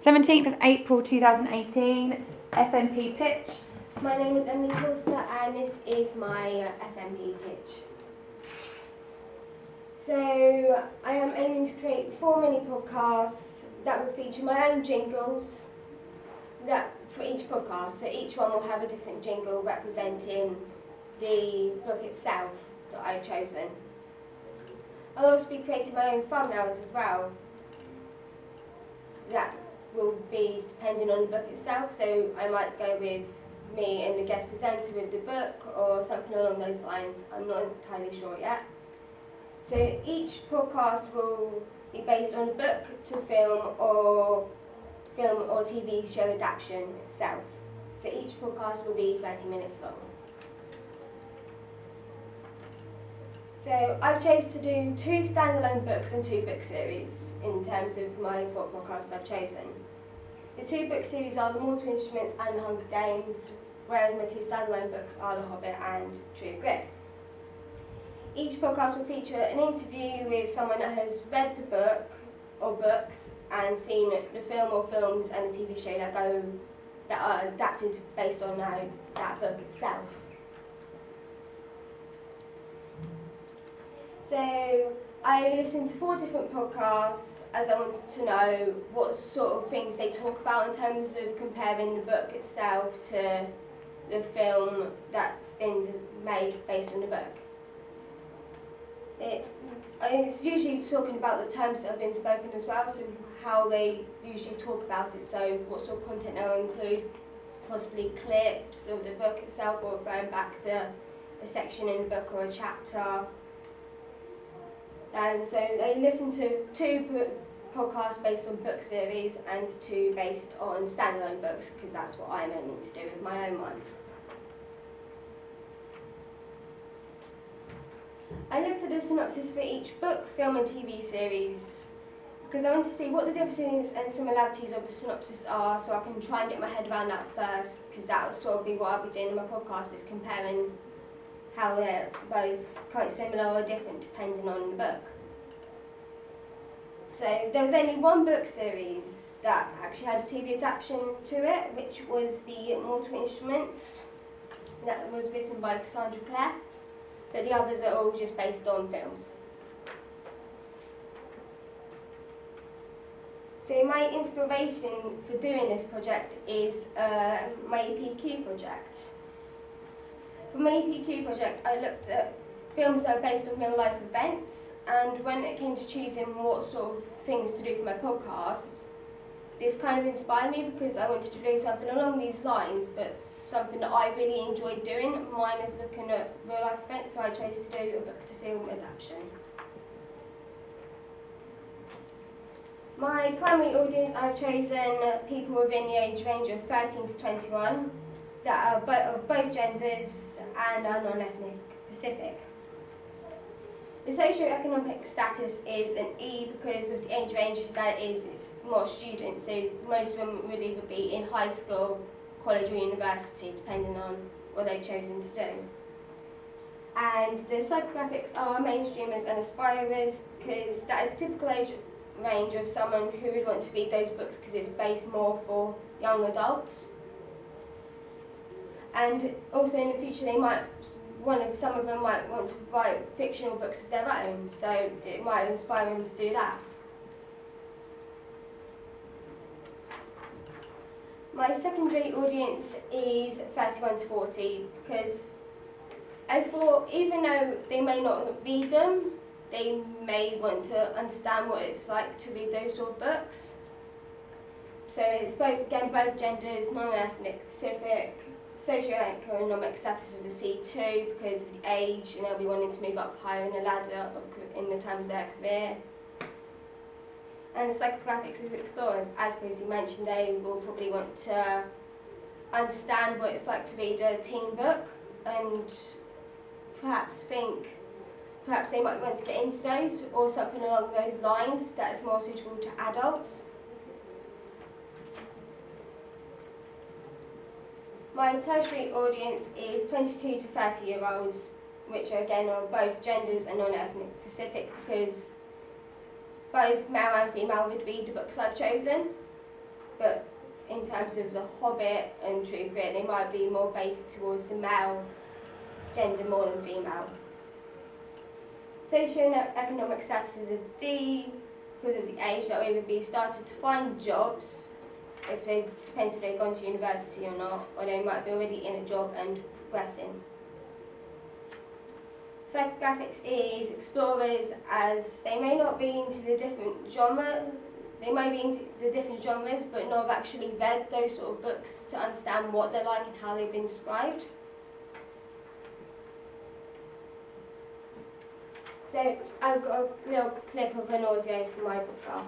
17th of April 2018, FNP pitch. My name is Emily Forster and this is my FNP pitch. So I am aiming to create 4 mini podcasts that will feature my own jingles for each podcast. So each one will have a different jingle representing the book itself that I've chosen. I'll also be creating my own thumbnails as well. That will be depending on the book itself, so I might go with me and the guest presenter with the book or something along those lines. I'm not entirely sure yet. So each podcast will be based on a book to film or TV show adaptation itself. So each podcast will be 30 minutes long. So I've chosen to do 2 standalone books and 2 book series in terms of my 4 podcasts I've chosen. The 2 book series are The Mortal Instruments and The Hunger Games, whereas my 2 standalone books are The Hobbit and True Grit. Each podcast will feature an interview with someone that has read the book or books and seen the film or films and the TV show that are adapted based on that book itself. So I listened to 4 different podcasts as I wanted to know what sort of things they talk about in terms of comparing the book itself to the film that's been made based on the book. It's usually talking about the terms that have been spoken as well, so how they usually talk about it, so what sort of content they'll include, possibly clips of the book itself or referring back to a section in the book or a chapter. And so they listen to 2 podcasts based on book series and 2 based on standalone books, because that's what I'm aiming to do with my own ones. I looked at the synopsis for each book, film and TV series because I want to see what the differences and similarities of the synopsis are, so I can try and get my head around that first, because that will sort of be what I'll be doing in my podcast, is comparing how they're both quite similar or different depending on the book. So there was only 1 book series that actually had a TV adaptation to it, which was The Mortal Instruments, that was written by Cassandra Clare, but the others are all just based on films. So my inspiration for doing this project is my EPQ project. For my EPQ project, I looked at films that are based on real life events, and when it came to choosing what sort of things to do for my podcasts, this kind of inspired me because I wanted to do something along these lines, but something that I really enjoyed doing. Mine is looking at real life events, so I chose to do a book to film adaptation. My primary audience, I've chosen people within the age range of 13 to 21 that are of both genders and are non-ethnic Pacific. The socio-economic status is an E because of the age range that it is. It's more students, so most of them would either be in high school, college or university, depending on what they've chosen to do. And the psychographics are mainstreamers and aspirers, because that is a typical age range of someone who would want to read those books because it's based more for young adults. And also in the future some of them might want to write fictional books of their own, so it might inspire them to do that. My secondary audience is 31 to 40, because I thought even though they may not read them, they may want to understand what it's like to read those sort of books. So it's both genders, non-ethnic, Pacific. Socio-economic status is a C2 because of the age, and they'll be wanting to move up higher in the ladder in the terms of their career. And the psychographics is explorers. As previously mentioned, they will probably want to understand what it's like to read a teen book, and perhaps they might want to get into those or something along those lines that is more suitable to adults. My tertiary audience is 22 to 30-year-olds, which are again on both genders and non-ethnic Pacific, because both male and female would read the books I've chosen. but in terms of The Hobbit and True Grit, they might be more based towards the male gender more than female. Socio-economic status is a D because of the age. They'll either be started to find jobs, depends if they've gone to university or not, or they might be already in a job and progressing. Psychographics is explorers, as they may not be into the different genre. They might be into the different genres, but not have actually read those sort of books to understand what they're like and how they've been described. So I've got a little clip of an audio from my podcast.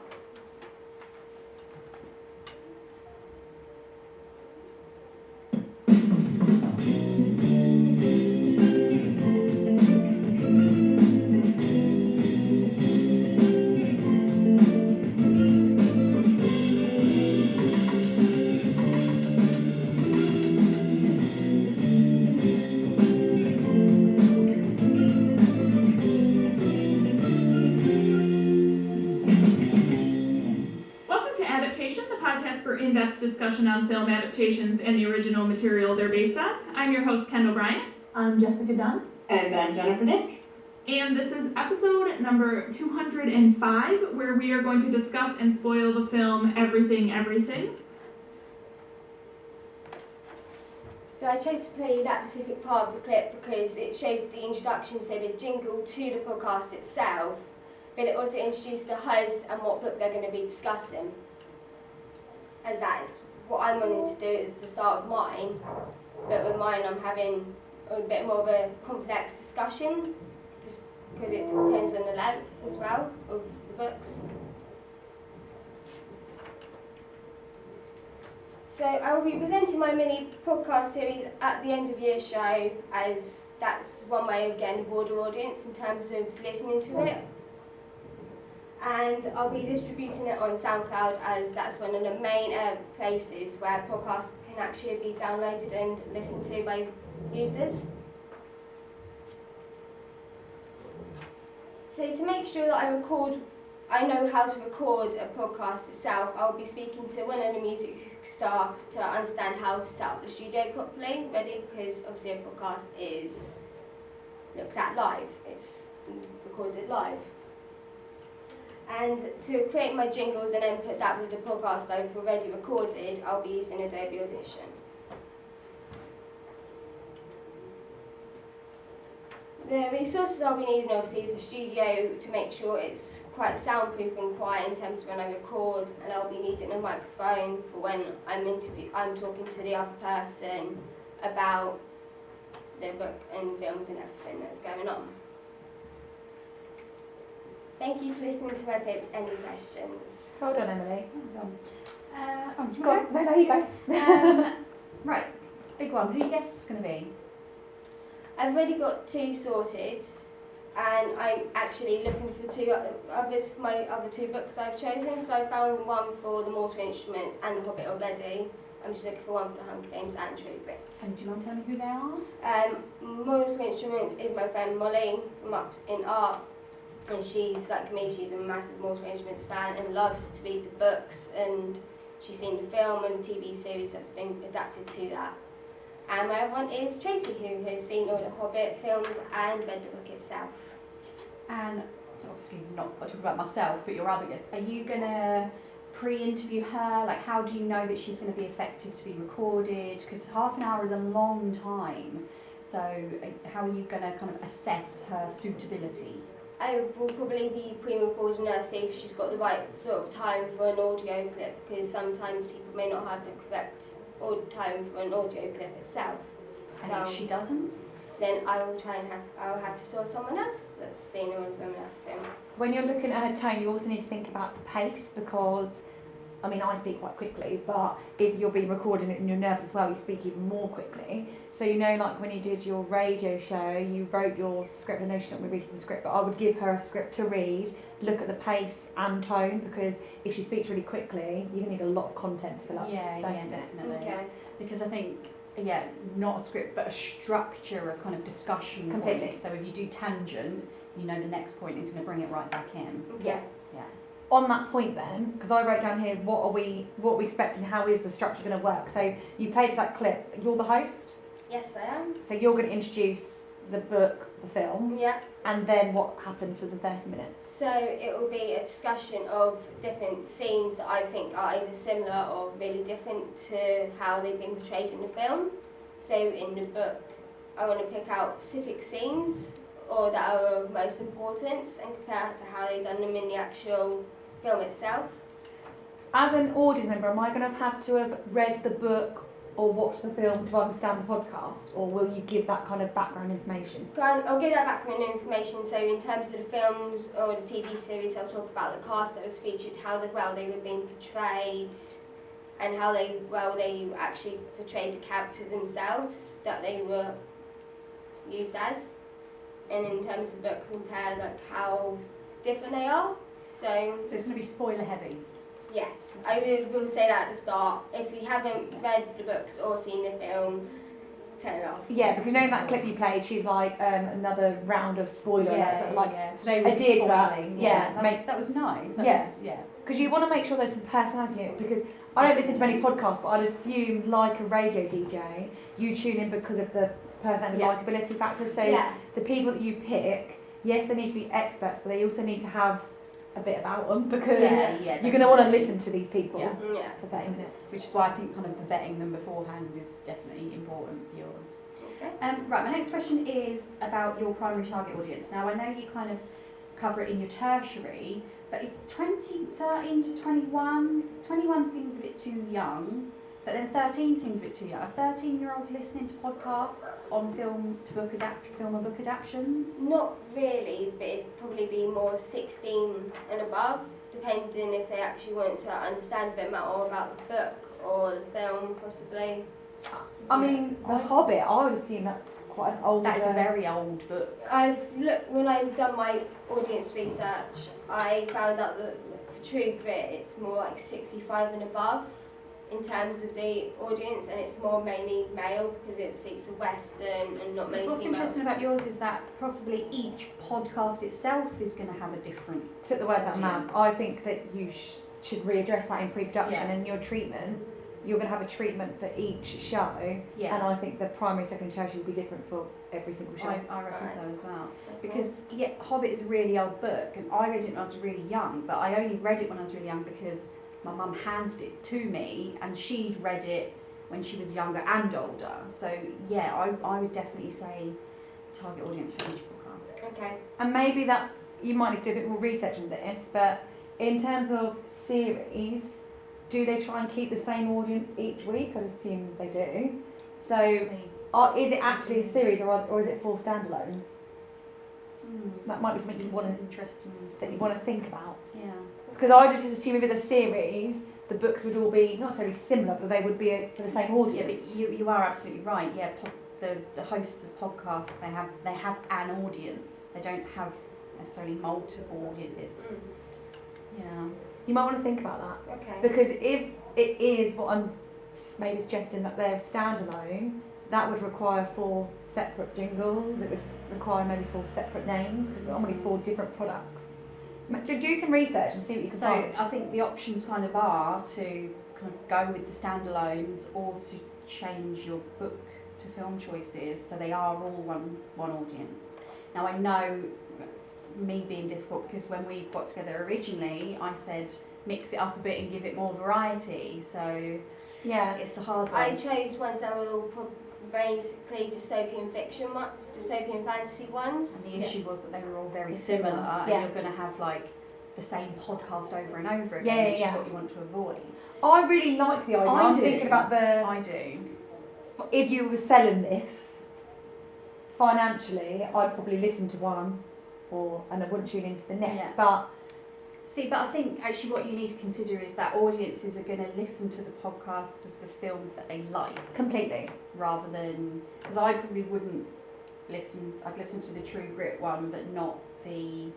In-depth discussion on film adaptations and the original material they're based on. I'm your host, Kendall Bryant. I'm Jessica Dunn. And I'm Jennifer Nick. And this is episode number 205, where we are going to discuss and spoil the film Everything, Everything. So I chose to play that specific part of the clip because it shows the introduction, so the jingle to the podcast itself, but it also introduced the host and what book they're going to be discussing. As that is what I'm wanting to do is the start of mine, but with mine I'm having a bit more of a complex discussion, just because it depends on the length as well of the books. So I will be presenting my mini podcast series at the end of year show, as that's one way of getting a broader audience in terms of listening to it. And I'll be distributing it on SoundCloud, as that's one of the main places where podcasts can actually be downloaded and listened to by users. So to make sure that I know how to record a podcast itself, I'll be speaking to one of the music staff to understand how to set up the studio properly, ready, because obviously a podcast is looked at live, it's recorded live. And to create my jingles and then put that with the podcast I've already recorded, I'll be using Adobe Audition. The resources I'll be needing obviously is the studio to make sure it's quite soundproof and quiet in terms of when I record, and I'll be needing a microphone for when I'm talking to the other person about the book and films and everything that's going on. Thank you for listening to my pitch. Any questions? Hold on, Emily. Go on. No, you go. Right, big one. Who do you guess it's going to be? I've already got 2 sorted, and I'm actually looking for 2 others for my other 2 books I've chosen. So I found one for The Mortal Instruments and The Hobbit already. I'm just looking for one for The Hunger Games and True Grit. And do you mind telling me who they are? Mortal Instruments is my friend Molly from Up in Art. And she's like me, she's a massive Mortal Instruments fan and loves to read the books, and she's seen the film and the TV series that's been adapted to that. And my other one is Tracy, who has seen all the Hobbit films and read the book itself. And obviously not talking about myself, but your other guest. Are you going to pre-interview her? Like, how do you know that she's going to be effective to be recorded? Because half an hour is a long time. So how are you going to kind of assess her suitability? I will probably be pre-recording her, see if she's got the right sort of time for an audio clip, because sometimes people may not have the correct time for an audio clip itself. And so if she doesn't? Then I'll have to source someone else that's seen all of them and everything. When you're looking at her tone, you also need to think about the pace, because, I mean, I speak quite quickly, but if you're being recorded and you're nervous as well, you speak even more quickly. So, you know, like when you did your radio show, you wrote your script. I know she's not going to read from the script, but I would give her a script to read, look at the pace and tone, because if she speaks really quickly, you're going to need a lot of content to fill up. Yeah, definitely. Okay. Because I think, not a script, but a structure of kind of discussion Completely. points. So if you do tangent, you know the next point is going to bring it right back in. Yeah. Yeah. on that point then, because I wrote down here what we expecting, how is the structure going to work? So you played that clip. You're the host, Yes, I am. so you're going to introduce the book, the film, Yeah. and then what happens with the 30 minutes. So it will be a discussion of different scenes that I think are either similar or really different to how they've been portrayed in the film. So in the book, I want to pick out specific scenes or that are of most importance and compare it to how they've done them in the actual film itself. As an audience member, am I going to have had to have read the book or watched the film to understand the podcast, or will you give that kind of background information? I'll give that background information. So in terms of the films or the TV series, I'll talk about the cast that was featured, how well they were being portrayed, and how well they actually portrayed the character themselves that they were used as. And in terms of the book, compare like how different they are. So So it's going to be spoiler heavy. yes, I will say that at the start. If you haven't read the books or seen the film, turn it off. Yeah, because you know that clip you played, she's like another round of spoiler alerts, sort of like, yeah. Today I we're did that. spoiling. Yeah, that was nice. That Yeah. was, yeah. because you want to make sure there's some personality in it, because I don't listen to many podcasts, but I'd assume, like a radio DJ, you tune in because of the personality Yeah. likability factor. So Yeah. the people that you pick, yes, they need to be experts, but they also need to have a bit about them, because Yeah, you're going to want to listen to these people Yeah. Yeah. for 30 minutes. Which is why I think kind of the vetting them beforehand is definitely important for yours. Okay. Right, my next question is about your primary target audience. Now, I know you kind of cover it in your tertiary, but it's 13 to 21. 21 seems a bit too young, but then 13 seems a bit too young. Are 13-year-olds listening to podcasts on film or book adaptions? Not really, but it'd probably be more 16 and above, depending if they actually want to understand a bit more about the book or the film, possibly. I mean, The Hobbit, I would assume that's quite an older... That is a very old book. I've looked, when I've done my audience research, I found out that for True Grit it's more like 65 and above in terms of the audience, and it's more mainly male because it's a western and not many What's females. interesting about yours is that possibly each podcast itself is going to have a different. Took the words out of my mouth. I think that you should readdress that in pre-production, Yeah. and your treatment, you're going to have a treatment for each show, Yeah. and I think the primary, second, tertiary will be different for every single show. I reckon so as well. Okay. Because yeah, Hobbit is a really old book, and I read it when I was really young. But I only read it when I was really young because my mum handed it to me, and she'd read it when she was younger and older. So yeah, I would definitely say target audience for each podcast. Okay. And maybe that you might need to do a bit more research on this, but in terms of series, do they try and keep the same audience each week? I'd assume they do. So is it actually a series, or is it 4 standalones? That might be something It's you want interesting. that you want to think about. Yeah. Because I just assume if it's a series, the books would all be not necessarily similar, but they would be for the same Yeah, audience. but you are absolutely right. Yeah, the hosts of podcasts they have an audience. They don't have necessarily multiple audiences. Yeah. You might want to think about that, Okay. because if it is what I'm maybe suggesting that they're standalone, that would require 4 separate jingles. It would require maybe 4 separate names, because normally 4 different products. Do some research and see what you can So find. I think the options kind of are to kind of go with the standalones or to change your book to film choices so they are all one audience. Now I know it's me being difficult because when we got together originally I said mix it up a bit and give it more variety, so Yeah. it's a hard one. I chose ones that were all basically dystopian fiction ones, dystopian fantasy ones. And the issue was that they were all very It's similar, similar, and yeah. you're going to have like the same podcast over and over again, Yeah, which yeah. is what you want to avoid. I really like the idea. I I'm do. thinking about I do. if you were selling this financially, I'd probably listen to one, and I wouldn't tune into the next. Yeah. But See, but I think actually what you need to consider is that audiences are going to listen to the podcasts of the films that they like, completely. rather than, because I probably wouldn't listen. I'd listen to the True Grit one, but not the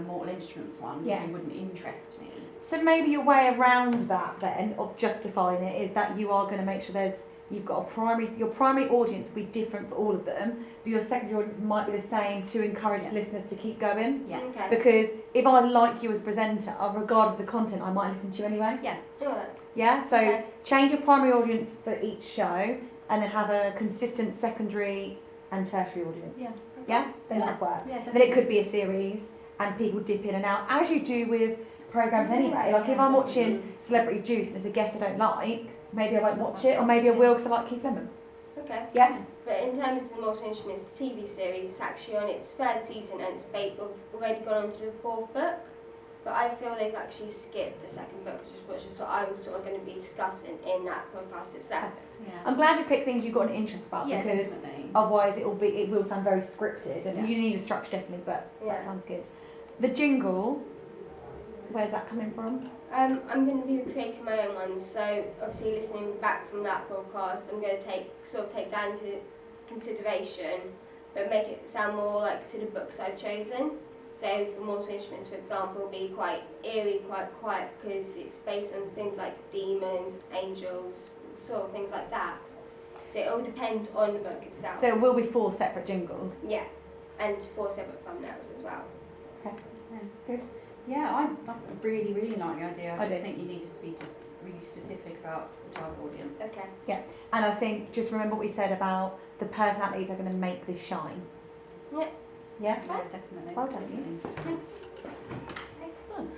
Mortal Instruments one. Yeah. It wouldn't interest me. So maybe your way around that then, of justifying it, is that you are going to make sure there's you've got your primary audience will be different for all of them, but your secondary audience might be the same to encourage Yeah. listeners to keep going. Yeah. Okay. Because if I like you as a presenter, regardless of the content, I might listen to you anyway. Alright. Yeah, so Okay. change your primary audience for each show and then have a consistent secondary and tertiary audience. Yeah. Yeah? Then Yeah. that'd work. Yeah, Then it could be a series and people dip in and out, as you do with programmes anyway. Like if I'm watching Celebrity Juice and there's a guest I don't like, maybe I won't watch it, or maybe I will because I like Keith Lemon. Okay. Yeah? But in terms of the Mortal Instruments TV series, it's actually on its 3rd season and it's already gone on to the 4th book. But I feel they've actually skipped the 2nd book, which is what I'm sort of going to be discussing in that podcast itself. Yeah. I'm glad you picked things you've got an interest about Yeah, because definitely. otherwise it will sound very scripted and Yeah. you need a structure definitely, but Yeah. that sounds good. The jingle, where's that coming from? I'm going to be creating my own ones, so obviously listening back from that podcast, I'm going to take that into consideration, but make it sound more like to the books I've chosen. So for Mortal Instruments, for example, will be quite eerie, quite quiet, because it's based on things like demons, angels, sort of things like that. So it all depend on the book itself. So it will be 4 separate jingles. Yeah, and 4 separate thumbnails as well. Yeah, I really, really like the idea. I I just do. think you needed to be just really specific about the target audience. Okay. And I think just remember what we said about the personalities are going to make this shine. Yeah. Yeah? Yeah, definitely. Well done, you. Definitely. Excellent.